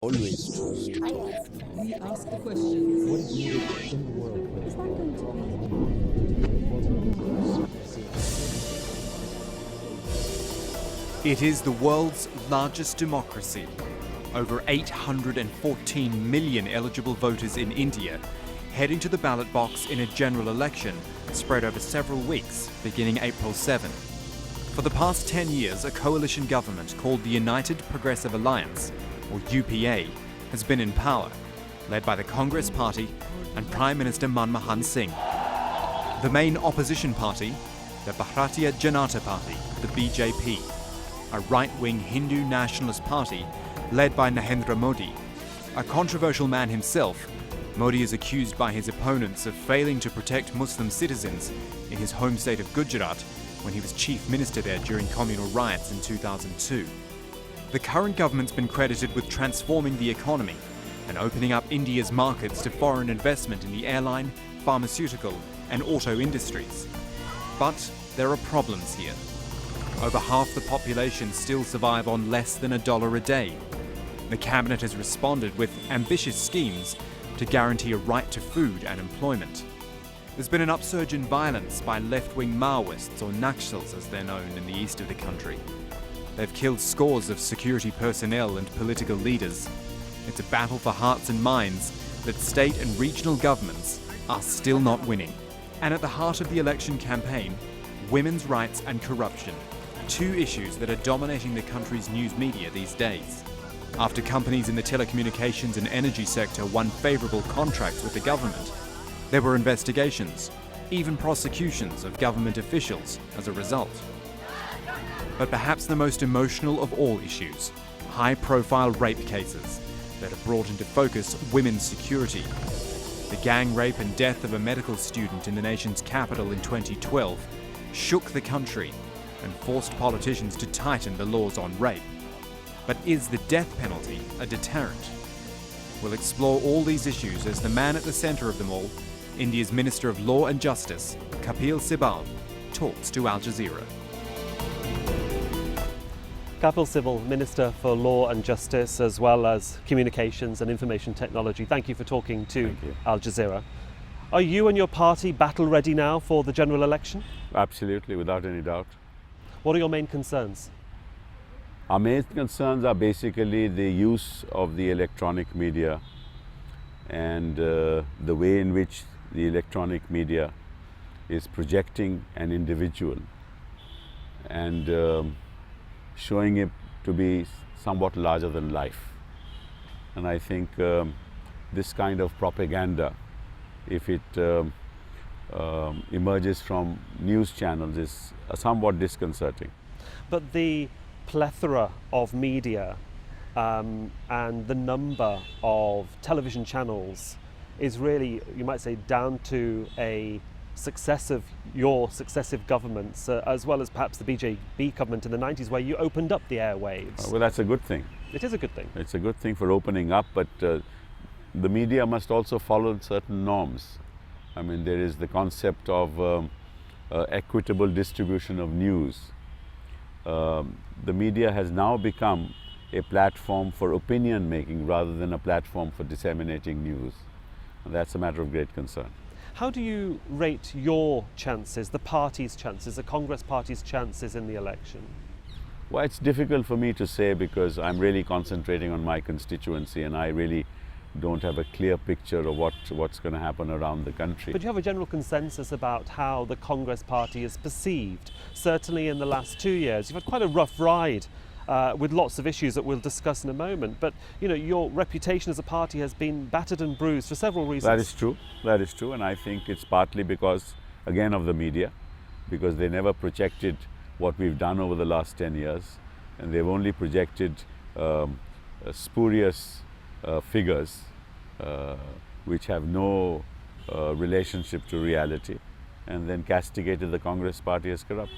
Always trust. We ask the questions. What is needed in the world for Is that going to be? It is the world's largest democracy. Over 814 million eligible voters in India heading to the ballot box in a general election spread over several weeks, beginning April 7. For the past 10 years, a coalition government called the United Progressive Alliance, or UPA, has been in power, led by the Congress Party and Prime Minister Manmohan Singh. The main opposition party, the Bharatiya Janata Party, the BJP, a right-wing Hindu nationalist party led by Narendra Modi. A controversial man himself, Modi is accused by his opponents of failing to protect Muslim citizens in his home state of Gujarat when he was chief minister there during communal riots in 2002. The current government's been credited with transforming the economy and opening up India's markets to foreign investment in the airline, pharmaceutical and auto industries. But there are problems here. Over half the population still survive on less than $1 a day. The cabinet has responded with ambitious schemes to guarantee a right to food and employment. There's been an upsurge in violence by left-wing Maoists, or Nakshals as they're known in the east of the country. They've killed scores of security personnel and political leaders. It's a battle for hearts and minds that state and regional governments are still not winning. And at the heart of the election campaign, women's rights and corruption, two issues that are dominating the country's news media these days. After companies in the telecommunications and energy sector won favourable contracts with the government, there were investigations, even prosecutions of government officials as a result. But perhaps the most emotional of all issues, high-profile rape cases that have brought into focus women's security. The gang rape and death of a medical student in the nation's capital in 2012 shook the country and forced politicians to tighten the laws on rape. But is the death penalty a deterrent? We'll explore all these issues as the man at the centre of them all, India's Minister of Law and Justice, Kapil Sibal, talks to Al Jazeera. Kapil Sibal, Minister for Law and Justice, as well as Communications and Information Technology. Thank you for talking to Al Jazeera. Are you and your party battle ready now for the general election? Absolutely, without any doubt. What are your main concerns? Our main concerns are basically the use of the electronic media and the way in which the electronic media is projecting an individual and showing it to be somewhat larger than life. And I think this kind of propaganda, if it emerges from news channels, is somewhat disconcerting. But the plethora of media and the number of television channels is really, you might say, down to your successive governments, as well as perhaps the BJP government in the 90s, where you opened up the airwaves. Well, that's a good thing. It is a good thing. It's a good thing for opening up, but the media must also follow certain norms. I mean, there is the concept of equitable distribution of news. The media has now become a platform for opinion making rather than a platform for disseminating news. And that's a matter of great concern. How do you rate your chances, the party's chances, the Congress Party's chances in the election? Well, it's difficult for me to say because I'm really concentrating on my constituency and I really don't have a clear picture of what's going to happen around the country. But you have a general consensus about how the Congress Party is perceived. Certainly in the last 2 years, you've had quite a rough ride with lots of issues that we'll discuss in a moment. But you know, your reputation as a party has been battered and bruised for several reasons. That is true. That is true. And I think it's partly because, again, of the media, because they never projected what we've done over the last 10 years. And they've only projected spurious figures which have no relationship to reality, and then castigated the Congress Party as corrupt.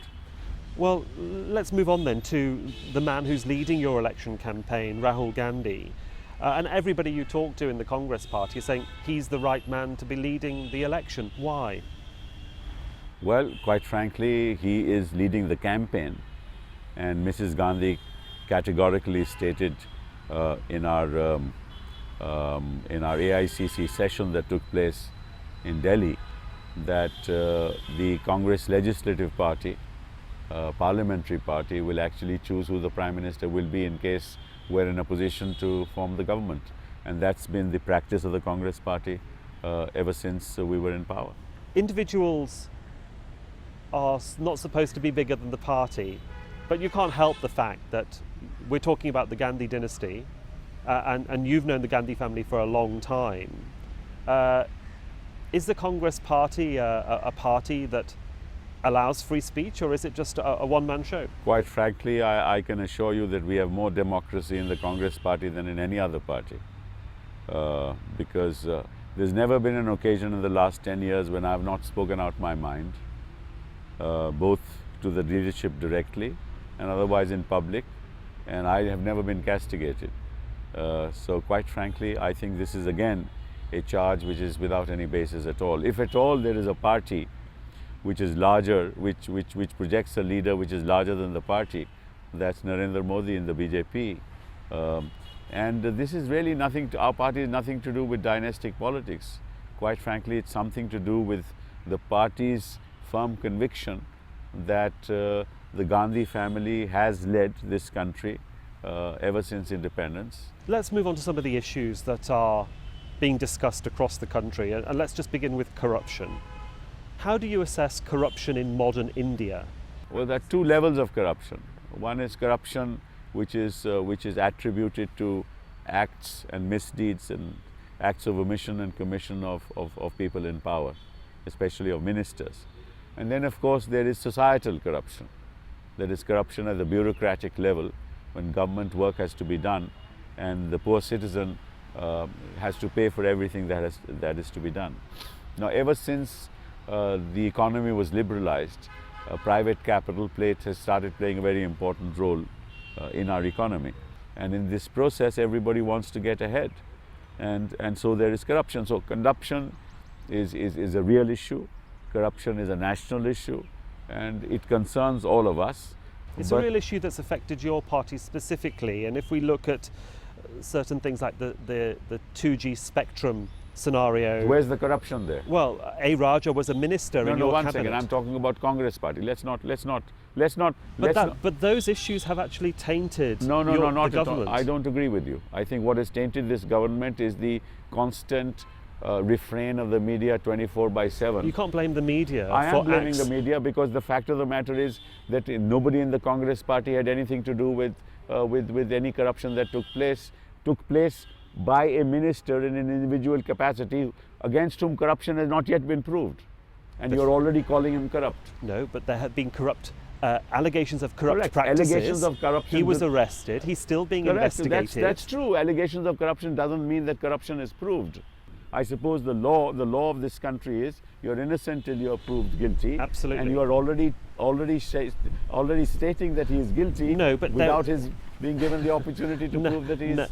Well, let's move on then to the man who's leading your election campaign, Rahul Gandhi. And everybody you talk to in the Congress Party is saying he's the right man to be leading the election. Why? Well, quite frankly, he is leading the campaign, and Mrs. Gandhi categorically stated in our AICC session that took place in Delhi, that the Congress Legislative Party, parliamentary party, will actually choose who the Prime Minister will be in case we're in a position to form the government. And that's been the practice of the Congress Party ever since we were in power. Individuals are not supposed to be bigger than the party, but you can't help the fact that we're talking about the Gandhi dynasty, and you've known the Gandhi family for a long time. Is the Congress Party a party that allows free speech, or is it just a one-man show? Quite frankly, I can assure you that we have more democracy in the Congress Party than in any other party. Because there's never been an occasion in the last 10 years when I have not spoken out my mind, both to the leadership directly and otherwise in public, and I have never been castigated. So quite frankly, I think this is again a charge which is without any basis at all. If at all there is a party which is larger, which projects a leader which is larger than the party, that's Narendra Modi in the BJP. And this is really nothing, our party is nothing to do with dynastic politics. Quite frankly, it's something to do with the party's firm conviction that the Gandhi family has led this country ever since independence. Let's move on to some of the issues that are being discussed across the country, and let's just begin with corruption. How do you assess corruption in modern India? Well, there are two levels of corruption. One is corruption which is attributed to acts and misdeeds and acts of omission and commission of people in power, especially of ministers. And then, of course, there is societal corruption. That is corruption at the bureaucratic level, when government work has to be done and the poor citizen has to pay for everything that is to be done. Now, ever since the economy was liberalized, private capital has started playing a very important role in our economy. And in this process, everybody wants to get ahead. And so there is corruption. So corruption is a real issue. Corruption is a national issue, and it concerns all of us. It's a real issue that's affected your party specifically, and if we look at certain things like the 2G spectrum scenario. Where's the corruption there? Well, A. Raja was a minister in your one cabinet. second, I'm talking about Congress Party. Let's not. But those issues have actually tainted the government. government. I don't agree with you. I think what has tainted this government is the constant refrain of the media 24/7. You can't blame the media. I am blaming the media because the fact of the matter is that nobody in the Congress Party had anything to do with any corruption that took place by a minister in an individual capacity against whom corruption has not yet been proved. And you're already calling him corrupt. No, but there have been allegations of corrupt Correct. practices. Allegations of corruption. He was arrested. He's still being investigated. That's true. Allegations of corruption doesn't mean that corruption is proved. I suppose the law of this country is you're innocent till you're proved guilty. Absolutely. And you are already stating that he is guilty. No, but without his being given the opportunity to prove that he is. No.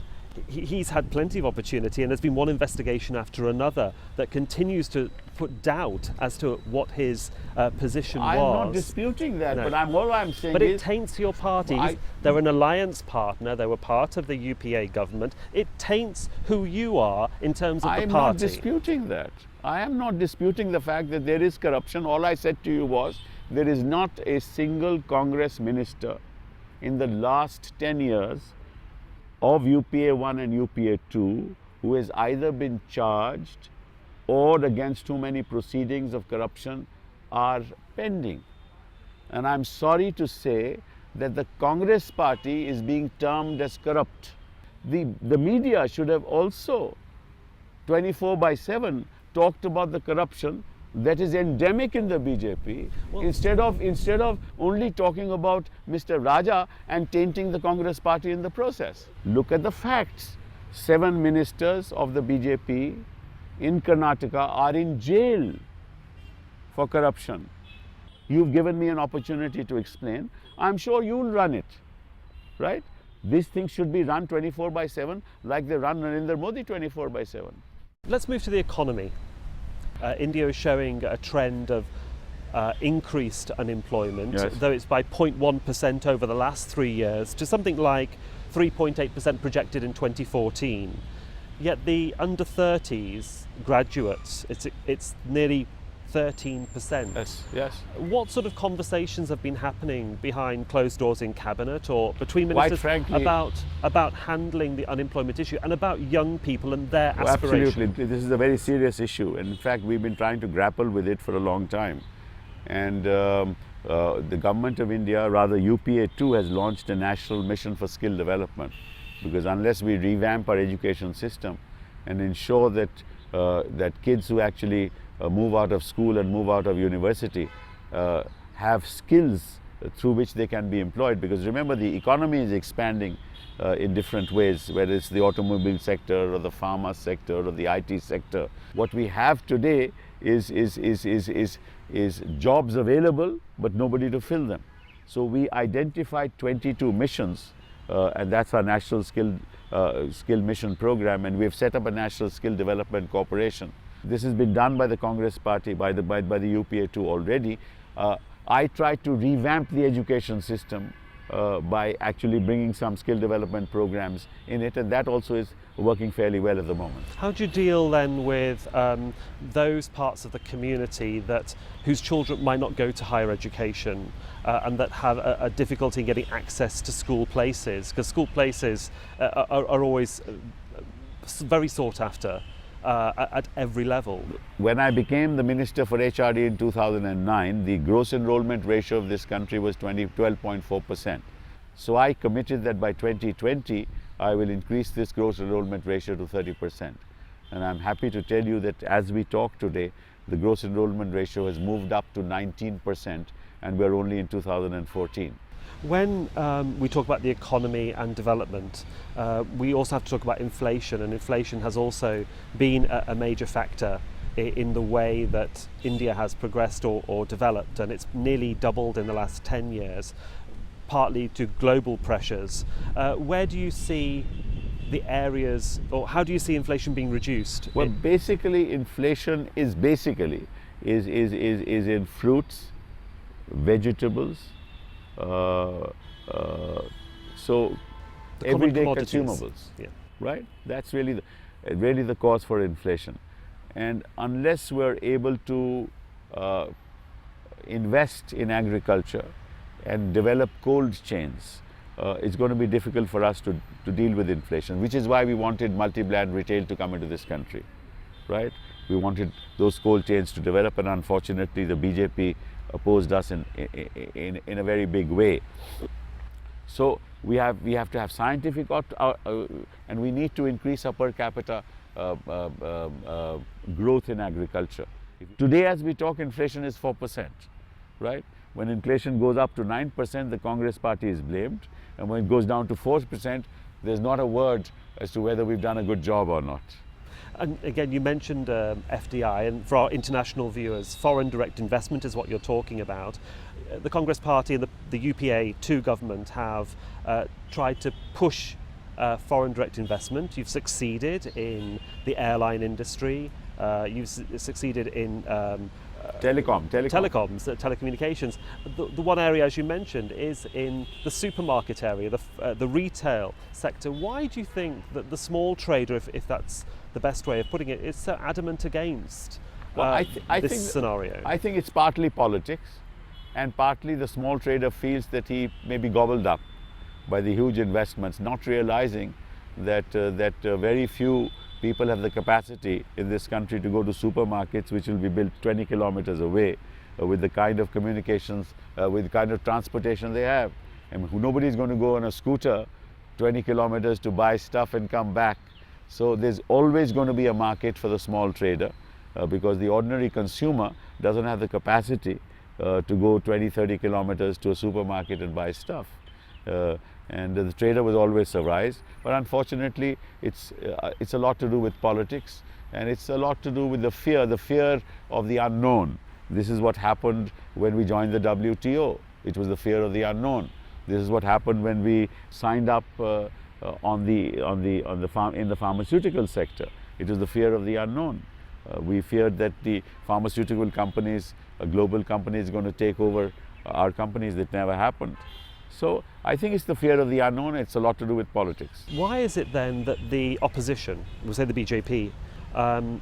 He's had plenty of opportunity, and there's been one investigation after another that continues to put doubt as to what his position was. I'm not disputing that, No. but all I'm saying But is... it taints your party. They're an alliance partner. They were part of the UPA government. It taints who you are in terms of the party. I'm not disputing that. I am not disputing the fact that there is corruption. All I said to you was there is not a single Congress minister in the last 10 years of UPA 1 and UPA 2 who has either been charged or against whom any proceedings of corruption are pending. And I'm sorry to say that the Congress Party is being termed as corrupt. The media should have also 24/7 talked about the corruption that is endemic in the BJP, instead of only talking about Mr. Raja and tainting the Congress Party in the process. Look at the facts. 7 ministers of the BJP in Karnataka are in jail for corruption. You've given me an opportunity to explain. I'm sure you'll run it, right? These things should be run 24/7 like they run Narendra Modi 24/7. Let's move to the economy. India is showing a trend of increased unemployment, Yes. though it's by 0.1% over the last 3 years, to something like 3.8% projected in 2014. Yet the under 30s graduates, it's nearly 13%. Yes. What sort of conversations have been happening behind closed doors in cabinet or between ministers frankly, about handling the unemployment issue and about young people and their Oh, aspirations? absolutely. This is a very serious issue. And in fact, we've been trying to grapple with it for a long time. And the government of India, rather UPA too, has launched a national mission for skill development. Because unless we revamp our education system and ensure that, that kids who actually move out of school and move out of university have skills through which they can be employed, because remember, the economy is expanding in different ways, whether it's the automobile sector or the pharma sector or the IT sector. What we have today is jobs available but nobody to fill them. So we identified 22 missions, and that's our National Skill Mission Program, and we've set up a National Skill Development Corporation. This has been done by the Congress Party, by the UPA too already. I tried to revamp the education system by actually bringing some skill development programs in it, and that also is working fairly well at the moment. How do you deal then with those parts of the community whose children might not go to higher education and that have a difficulty in getting access to school places? Because school places are always very sought after at every level. When I became the Minister for HRD in 2009, the gross enrollment ratio of this country was 12.4%. So I committed that by 2020, I will increase this gross enrollment ratio to 30%. And I'm happy to tell you that as we talk today, the gross enrollment ratio has moved up to 19%, and we're only in 2014. When we talk about the economy and development, we also have to talk about inflation, and inflation has also been a major factor in the way that India has progressed or developed, and it's nearly doubled in the last 10 years, partly to global pressures. Where do you see the areas, or how do you see inflation being reduced? Well, basically inflation is in fruits, vegetables, so everyday consumables, yeah. right? That's really the cause for inflation. And unless we're able to invest in agriculture and develop cold chains, it's going to be difficult for us to deal with inflation, which is why we wanted multi-brand retail to come into this country, right? We wanted those cold chains to develop, and unfortunately the BJP opposed us in a very big way. So we have to have scientific and we need to increase our per capita growth in agriculture. Today as we talk, inflation is 4%, right? When inflation goes up to 9%, the Congress Party is blamed, and when it goes down to 4%, there's not a word as to whether we've done a good job or not. And again, you mentioned FDI, and for our international viewers, foreign direct investment is what you're talking about. The Congress Party and the UPA 2 government have tried to push foreign direct investment. You've succeeded in the airline industry, you've succeeded in telecommunications. The one area, as you mentioned, is in the supermarket area, the retail sector. Why do you think that the small trader, if that's the best way of putting it, is so adamant against this scenario? I think it's partly politics, and partly the small trader feels that he may be gobbled up by the huge investments, not realizing that very few people have the capacity in this country to go to supermarkets which will be built 20 kilometers away with the kind of communications, with the kind of transportation they have. I mean, nobody is going to go on a scooter 20 kilometers to buy stuff and come back. So there's always going to be a market for the small trader because the ordinary consumer doesn't have the capacity to go 20-30 kilometers to a supermarket and buy stuff. And the trader was always surprised, but unfortunately it's a lot to do with politics, and it's a lot to do with the fear of the unknown. This is what happened when we joined the WTO. It was the fear of the unknown. This is what happened when we signed up in the pharmaceutical sector. It was the fear of the unknown. We feared that the pharmaceutical companies, global companies, are going to take over our companies. That never happened. So I think it's the fear of the unknown. It's a lot to do with politics. Why is it then that the opposition, we'll say the BJP,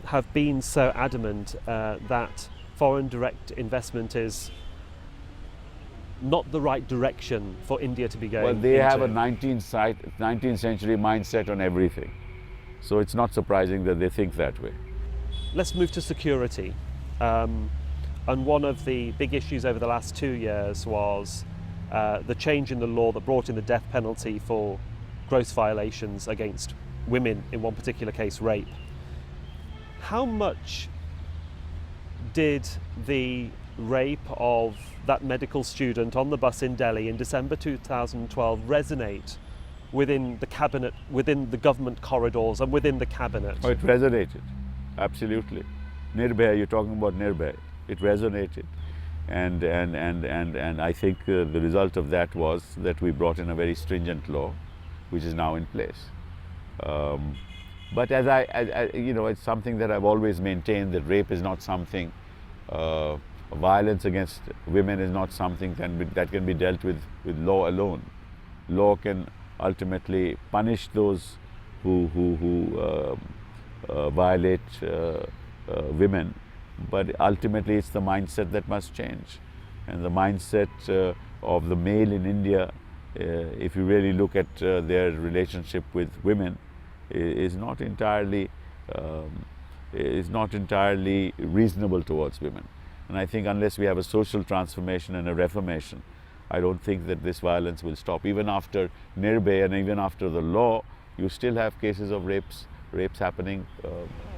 have been so adamant that foreign direct investment is not the right direction for India to be going Well, they have a into? 19th century mindset on everything. So it's not surprising that they think that way. Let's move to security. And one of the big issues over the last 2 years was the change in the law that brought in the death penalty for gross violations against women, in one particular case, rape. How much did the rape of that medical student on the bus in Delhi in December 2012 resonate within the cabinet, within the government corridors and within the cabinet? Oh, it resonated, absolutely. Nirbhaya, you're talking about Nirbhaya. It resonated. And I think the result of that was that we brought in a very stringent law, which is now in place. But as you know, it's something that I've always maintained, that rape is not something, violence against women is not something that can be dealt with law alone. Law can ultimately punish those who violate women, but ultimately it's the mindset that must change. And the mindset of the male in India, if you really look at their relationship with women, is not entirely reasonable towards women. And I think unless we have a social transformation and a reformation, I don't think that this violence will stop. Even after Nirbhaya and even after the law, you still have cases of rapes happening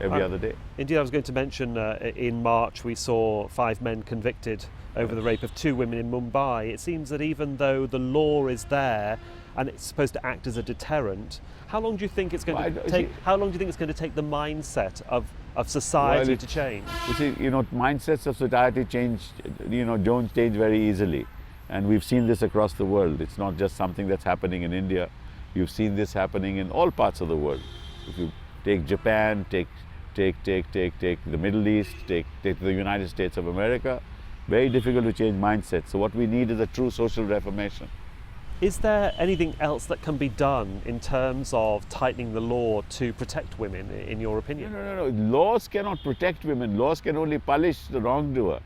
every other day. Indeed, I was going to mention in March we saw 5 men convicted over the rape of 2 women in Mumbai. It seems that even though the law is there and it's supposed to act as a deterrent, how long do you think it's going to take? How long do you think it's going to take the mindset of society to change? You see, mindsets of society change. Don't change very easily, and we've seen this across the world. It's not just something that's happening in India. You've seen this happening in all parts of the world. If you take Japan, take the Middle East, take the United States of America, very difficult to change mindsets. So what we need is a true social reformation. Is there anything else that can be done in terms of tightening the law to protect women, in your opinion? No. Laws cannot protect women. Laws can only punish the wrongdoer.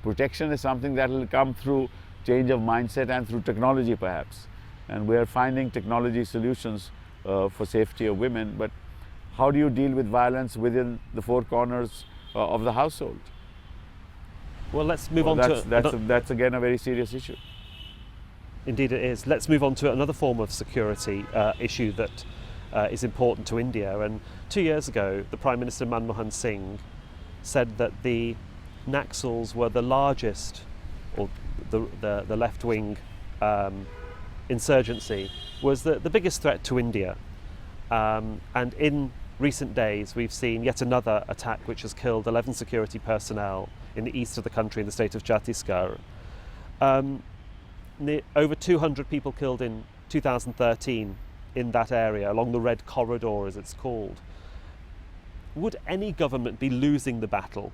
Protection is something that will come through change of mindset and through technology, perhaps. And we are finding technology solutions for safety of women. But how do you deal with violence within the 4 corners of the household? Well, let's move on That's again a very serious issue. Indeed it is. Let's move on to another form of security issue that is important to India. And 2 years ago, the Prime Minister Manmohan Singh said that the Naxals were the largest, or the left-wing insurgency was the biggest threat to India. And in recent days, we've seen yet another attack which has killed 11 security personnel in the east of the country, in the state of Chhattisgarh. Over 200 people killed in 2013 in that area, along the Red Corridor as it's called. Would any government be losing the battle?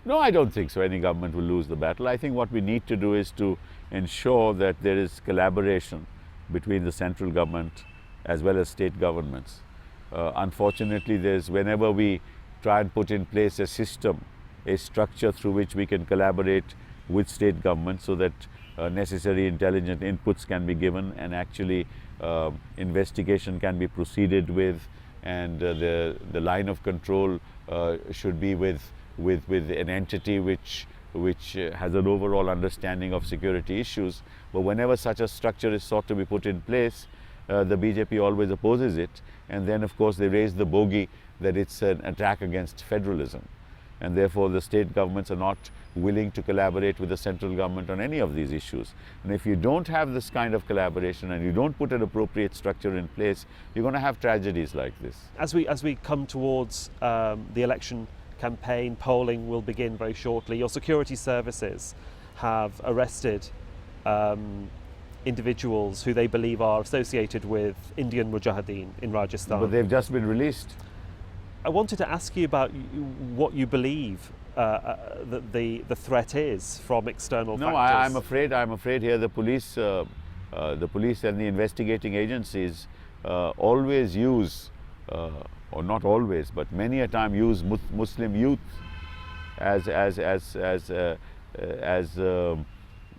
No, I don't think so. Any government will lose the battle. I think what we need to do is to ensure that there is collaboration between the central government as well as state governments. Unfortunately, whenever we try and put in place a system, a structure through which we can collaborate with state governments so that necessary intelligent inputs can be given and actually investigation can be proceeded with, and the line of control should be with an entity which has an overall understanding of security issues. But whenever such a structure is sought to be put in place, the BJP always opposes it, and then of course they raise the bogey that it's an attack against federalism, and therefore the state governments are not willing to collaborate with the central government on any of these issues. And if you don't have this kind of collaboration and you don't put an appropriate structure in place, you're going to have tragedies like this. As we come towards the election campaign, polling will begin very shortly. Your security services have arrested individuals who they believe are associated with Indian Mujahideen in Rajasthan. But they've just been released. I wanted to ask you about what you believe that the threat is from external factors. No, I'm afraid here the police The police and the investigating agencies always use, or not always, but many a time use Muslim youth as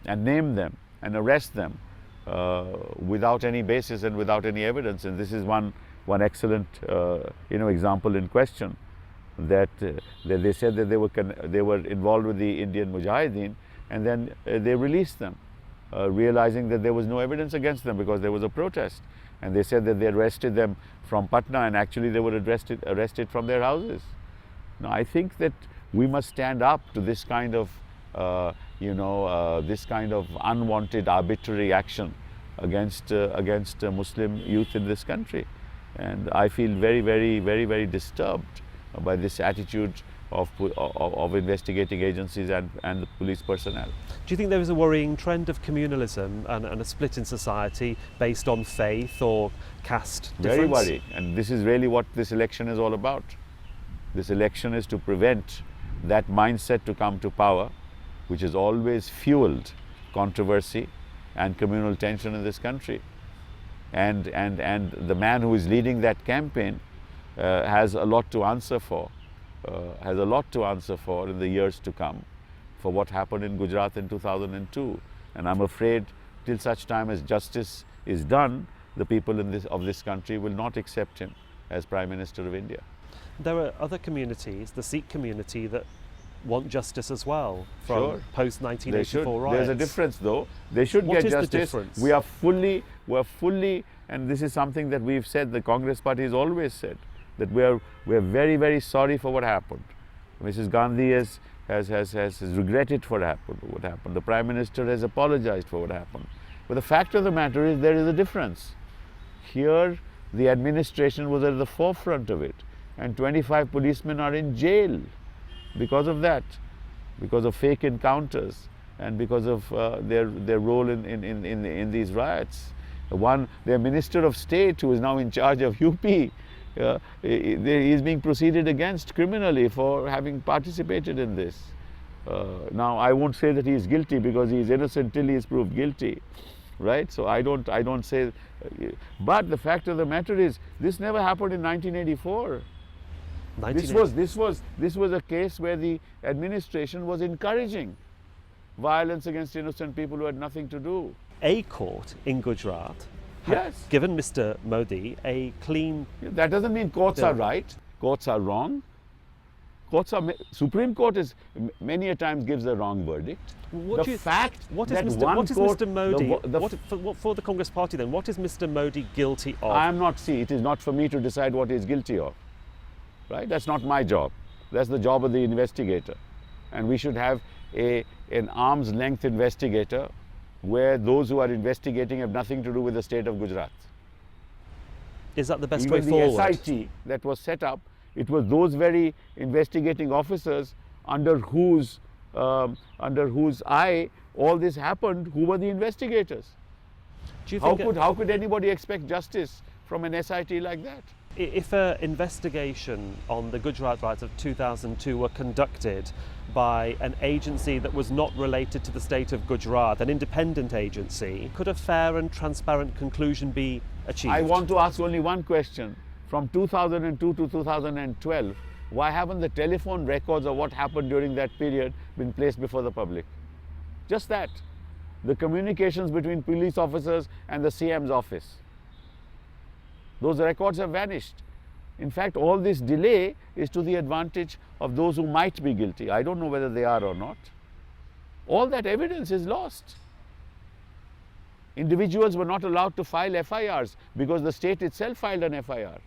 and name them and arrest them without any basis and without any evidence. And this is one excellent example in question, that they said that they were involved with the Indian Mujahideen, and then they released them, realizing that there was no evidence against them because there was a protest. And they said that they arrested them from Patna, and actually they were arrested from their houses. Now, I think that we must stand up to this kind of this kind of unwanted, arbitrary action against Muslim youth in this country. And I feel very, very, very, very disturbed by this attitude of investigating agencies and the police personnel. Do you think there is a worrying trend of communalism and a split in society based on faith or caste difference? Very worrying, and this is really what this election is all about. This election is to prevent that mindset to come to power, which has always fueled controversy and communal tension in this country. And the man who is leading that campaign has a lot to answer for, in the years to come, for what happened in Gujarat in 2002. And I'm afraid till such time as justice is done, the people of this country will not accept him as Prime Minister of India. There are other communities, the Sikh community, that want justice as well from Sure. post-1984 riots. There's a difference, though. They should What get is the justice. difference? We are fully, and this is something that we've said, the Congress Party has always said, that we're very, very sorry for what happened. Mrs. Gandhi has regretted what happened. The Prime Minister has apologized for what happened. But the fact of the matter is there is a difference. Here, the administration was at the forefront of it, and 25 policemen are in jail because of that, because of fake encounters and because of their role in these riots. Their Minister of State, who is now in charge of UP, he is being proceeded against criminally for having participated in this. Now, I won't say that he is guilty, because he is innocent till he is proved guilty, right? So I don't say. But the fact of the matter is, this never happened in 1984. This was a case where the administration was encouraging violence against innocent people who had nothing to do. A court in Gujarat had Yes. given Mr. Modi a clean... That doesn't mean courts are right, courts are wrong. Supreme Court many a times gives a wrong verdict. What is Mr. Modi, for the Congress Party then, what is Mr. Modi guilty of? It is not for me to decide what he is guilty of. Right? That's not my job. That's the job of the investigator. And we should have an arm's length investigator, where those who are investigating have nothing to do with the state of Gujarat. Is that the best Even way forward? the SIT that was set up, it was those very investigating officers under whose eye all this happened, who were the investigators. Do you think How could anybody expect justice from an SIT like that? if an investigation on the Gujarat riots of 2002 were conducted by an agency that was not related to the state of Gujarat, an independent agency, could a fair and transparent conclusion be achieved? I want to ask only one question. From 2002 to 2012, why haven't the telephone records of what happened during that period been placed before the public? Just that. The communications between police officers and the CM's office. Those records have vanished. In fact, all this delay is to the advantage of those who might be guilty. I don't know whether they are or not. All that evidence is lost. Individuals were not allowed to file FIRs because the state itself filed an FIR.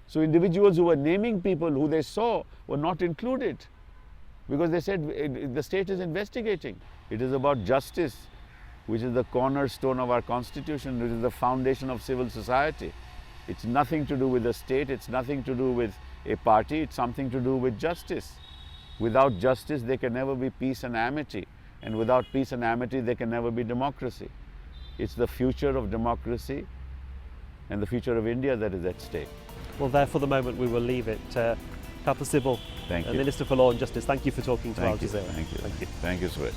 So individuals who were naming people who they saw were not included because they said the state is investigating. It is about justice, which is the cornerstone of our constitution, which is the foundation of civil society. It's nothing to do with the state, it's nothing to do with a party, it's something to do with justice. Without justice, there can never be peace and amity. And without peace and amity, there can never be democracy. It's the future of democracy and the future of India that is at stake. Well, there for the moment we will leave it. Kapil Sibal, Thank you. Minister for Law and Justice, thank you for talking to Al Jazeera. Thank you, Suresh.